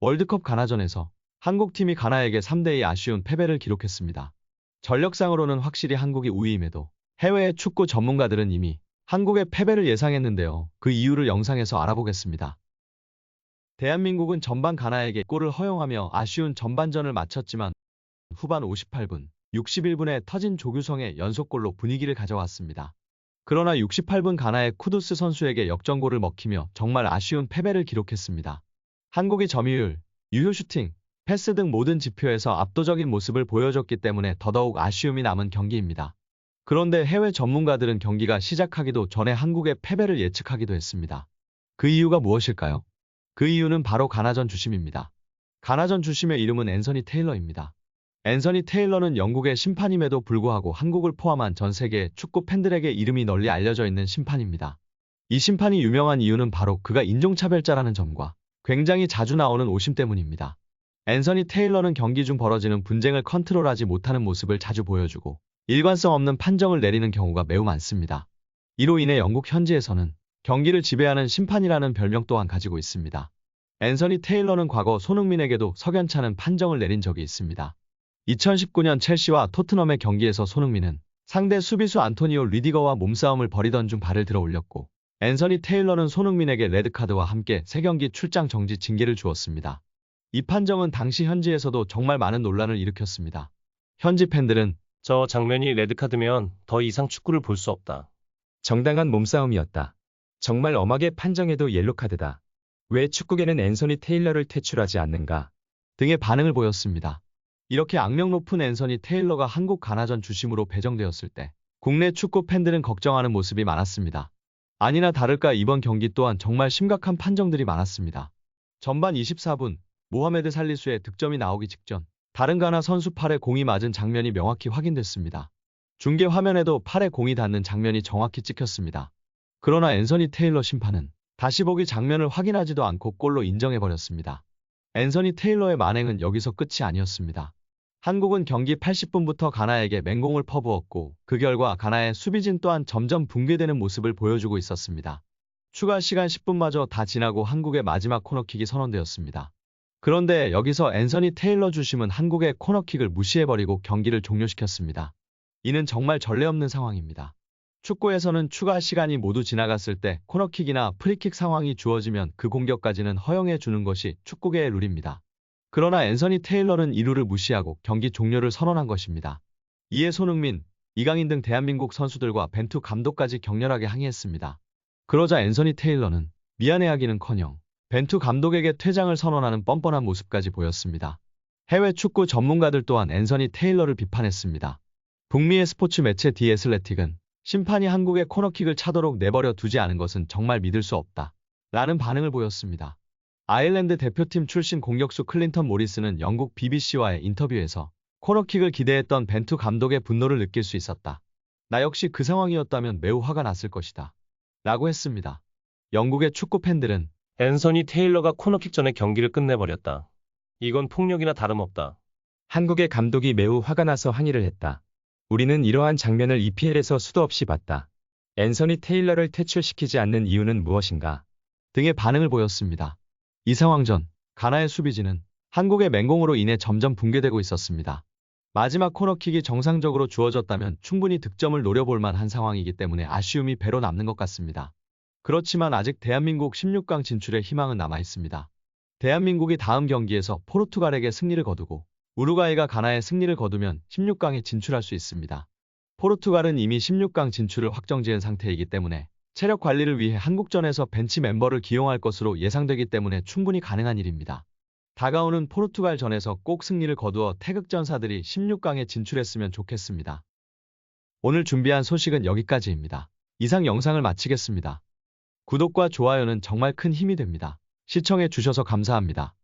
월드컵 가나전에서 한국팀이 가나에게 3대2 아쉬운 패배를 기록했습니다. 전력상으로는 확실히 한국이 우위임에도 해외의 축구 전문가들은 이미 한국의 패배를 예상했는데요. 그 이유를 영상에서 알아보겠습니다. 대한민국은 전반 가나에게 골을 허용하며 아쉬운 전반전을 마쳤지만 후반 58분, 61분에 터진 조규성의 연속골로 분위기를 가져왔습니다. 그러나 68분 가나의 쿠두스 선수에게 역전골을 먹히며 정말 아쉬운 패배를 기록했습니다. 한국이 점유율, 유효 슈팅, 패스 등 모든 지표에서 압도적인 모습을 보여줬기 때문에 더더욱 아쉬움이 남은 경기입니다. 그런데 해외 전문가들은 경기가 시작하기도 전에 한국의 패배를 예측하기도 했습니다. 그 이유가 무엇일까요? 그 이유는 바로 가나전 주심입니다. 가나전 주심의 이름은 앤서니 테일러입니다. 앤서니 테일러는 영국의 심판임에도 불구하고 한국을 포함한 전 세계 축구 팬들에게 이름이 널리 알려져 있는 심판입니다. 이 심판이 유명한 이유는 바로 그가 인종차별자라는 점과 굉장히 자주 나오는 오심 때문입니다. 앤서니 테일러는 경기 중 벌어지는 분쟁을 컨트롤하지 못하는 모습을 자주 보여주고 일관성 없는 판정을 내리는 경우가 매우 많습니다. 이로 인해 영국 현지에서는 경기를 지배하는 심판이라는 별명 또한 가지고 있습니다. 앤서니 테일러는 과거 손흥민에게도 석연찮은 판정을 내린 적이 있습니다. 2019년 첼시와 토트넘의 경기에서 손흥민은 상대 수비수 안토니오 리디거와 몸싸움을 벌이던 중 발을 들어 올렸고 앤서니 테일러는 손흥민에게 레드카드와 함께 3경기 출장 정지 징계를 주었습니다. 이 판정은 당시 현지에서도 정말 많은 논란을 일으켰습니다. 현지 팬들은 저 장면이 레드카드면 더 이상 축구를 볼 수 없다. 정당한 몸싸움이었다. 정말 엄하게 판정해도 옐로카드다. 왜 축구계는 앤서니 테일러를 퇴출하지 않는가? 등의 반응을 보였습니다. 이렇게 악명 높은 앤서니 테일러가 한국 가나전 주심으로 배정되었을 때 국내 축구 팬들은 걱정하는 모습이 많았습니다. 아니나 다를까 이번 경기 또한 정말 심각한 판정들이 많았습니다. 전반 24분 모하메드 살리수의 득점이 나오기 직전 다른 가나 선수 팔에 공이 맞은 장면이 명확히 확인됐습니다. 중계 화면에도 팔에 공이 닿는 장면이 정확히 찍혔습니다. 그러나 앤서니 테일러 심판은 다시 보기 장면을 확인하지도 않고 골로 인정해버렸습니다. 앤서니 테일러의 만행은 여기서 끝이 아니었습니다. 한국은 경기 80분부터 가나에게 맹공을 퍼부었고 그 결과 가나의 수비진 또한 점점 붕괴되는 모습을 보여주고 있었습니다. 추가 시간 10분마저 다 지나고 한국의 마지막 코너킥이 선언되었습니다. 그런데 여기서 앤서니 테일러 주심은 한국의 코너킥을 무시해버리고 경기를 종료시켰습니다. 이는 정말 전례 없는 상황입니다. 축구에서는 추가 시간이 모두 지나갔을 때 코너킥이나 프리킥 상황이 주어지면 그 공격까지는 허용해 주는 것이 축구계의 룰입니다. 그러나 앤서니 테일러는 이 룰을 무시하고 경기 종료를 선언한 것입니다. 이에 손흥민, 이강인 등 대한민국 선수들과 벤투 감독까지 격렬하게 항의했습니다. 그러자 앤서니 테일러는 미안해하기는커녕 벤투 감독에게 퇴장을 선언하는 뻔뻔한 모습까지 보였습니다. 해외 축구 전문가들 또한 앤서니 테일러를 비판했습니다. 북미의 스포츠 매체 디 애슬레틱은 심판이 한국의 코너킥을 차도록 내버려 두지 않은 것은 정말 믿을 수 없다. 라는 반응을 보였습니다. 아일랜드 대표팀 출신 공격수 클린턴 모리스는 영국 BBC와의 인터뷰에서 코너킥을 기대했던 벤투 감독의 분노를 느낄 수 있었다. 나 역시 그 상황이었다면 매우 화가 났을 것이다. 라고 했습니다. 영국의 축구 팬들은 앤서니 테일러가 코너킥 전에 경기를 끝내버렸다. 이건 폭력이나 다름없다. 한국의 감독이 매우 화가 나서 항의를 했다. 우리는 이러한 장면을 EPL에서 수도 없이 봤다. 앤서니 테일러를 퇴출시키지 않는 이유는 무엇인가? 등의 반응을 보였습니다. 이 상황 전 가나의 수비진은 한국의 맹공으로 인해 점점 붕괴되고 있었습니다. 마지막 코너킥이 정상적으로 주어졌다면 충분히 득점을 노려볼 만한 상황이기 때문에 아쉬움이 배로 남는 것 같습니다. 그렇지만 아직 대한민국 16강 진출의 희망은 남아있습니다. 대한민국이 다음 경기에서 포르투갈에게 승리를 거두고 우루과이가 가나의 승리를 거두면 16강에 진출할 수 있습니다. 포르투갈은 이미 16강 진출을 확정지은 상태이기 때문에 체력 관리를 위해 한국전에서 벤치 멤버를 기용할 것으로 예상되기 때문에 충분히 가능한 일입니다. 다가오는 포르투갈전에서 꼭 승리를 거두어 태극전사들이 16강에 진출했으면 좋겠습니다. 오늘 준비한 소식은 여기까지입니다. 이상 영상을 마치겠습니다. 구독과 좋아요는 정말 큰 힘이 됩니다. 시청해 주셔서 감사합니다.